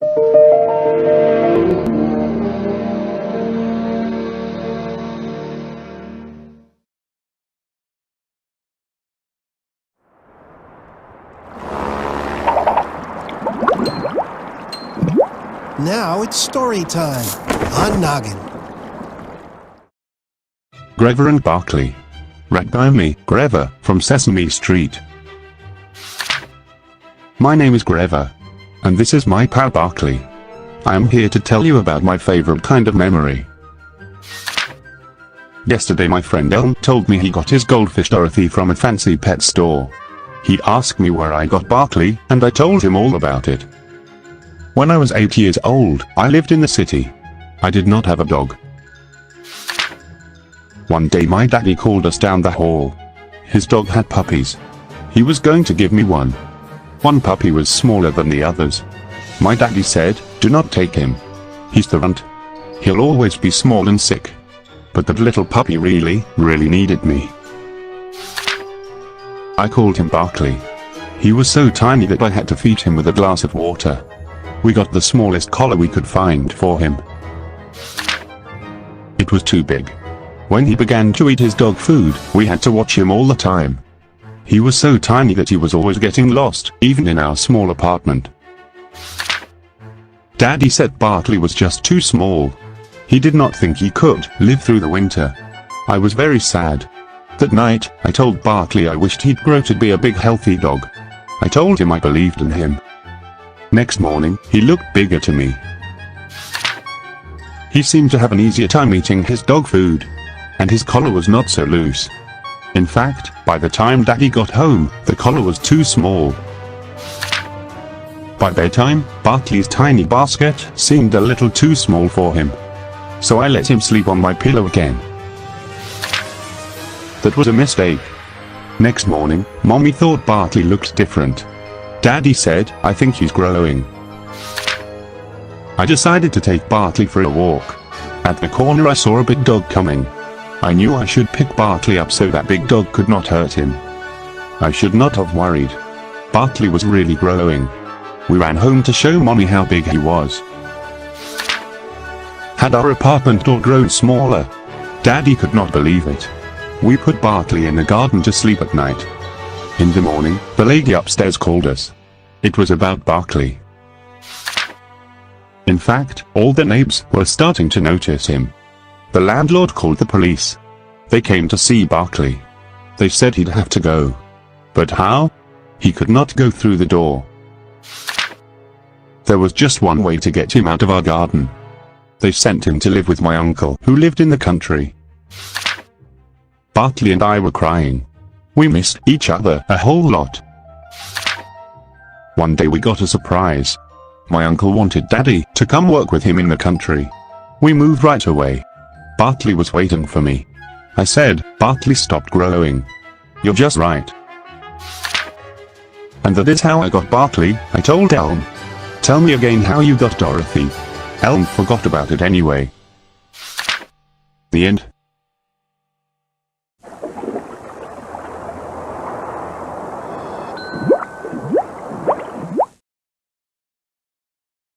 Now it's story time on Noggin. Grover and Barkley. Read by me, Grover, from Sesame Street. My name is Grover. And this is my pal Barkley. I am here to tell you about my favorite kind of memory. Yesterday my friend Elmo told me he got his goldfish Dorothy from a fancy pet store. He asked me where I got Barkley, and I told him all about it. When I was 8 years old, I lived in the city. I did not have a dog. One day my daddy called us down the hall. His dog had puppies. He was going to give me one. One puppy was smaller than the others. My daddy said, "Do not take him. He's the runt. He'll always be small and sick." But that little puppy really needed me. I called him Barkley. He was so tiny that I had to feed him with a glass of water. We got the smallest collar we could find for him. It was too big. When he began to eat his dog food, we had to watch him all the time. He was so tiny that he was always getting lost, even in our small apartment. Daddy said Barkley was just too small. He did not think he could live through the winter. I was very sad. That night, I told Barkley I wished he'd grow to be a big healthy dog. I told him I believed in him. Next morning, he looked bigger to me. He seemed to have an easier time eating his dog food. And his collar was not so loose. In fact, by the time Daddy got home, the collar was too small. By bedtime, Barkley's tiny basket seemed a little too small for him. So I let him sleep on my pillow again. That was a mistake. Next morning, Mommy thought Barkley looked different. Daddy said, "I think he's growing." I decided to take Barkley for a walk. At the corner I saw a big dog coming. I knew I should pick Barkley up so that big dog could not hurt him. I should not have worried. Barkley was really growing. We ran home to show Mommy how big he was. Had our apartment door grown smaller? Daddy could not believe it. We put Barkley in the garden to sleep at night. In the morning, the lady upstairs called us. It was about Barkley. In fact, all the neighbors were starting to notice him. The landlord called the police. They came to see Barkley. They said he'd have to go. But how? He could not go through the door. There was just one way to get him out of our garden. They sent him to live with my uncle, who lived in the country. Barkley and I were crying. We missed each other a whole lot. One day we got a surprise. My uncle wanted Daddy to come work with him in the country. We moved right away. Barkley was waiting for me. I said, "Barkley stopped growing. You're just right." And that is how I got Barkley, I told Elmo. "Tell me again how you got Dorothy." Elmo forgot about it anyway. The end.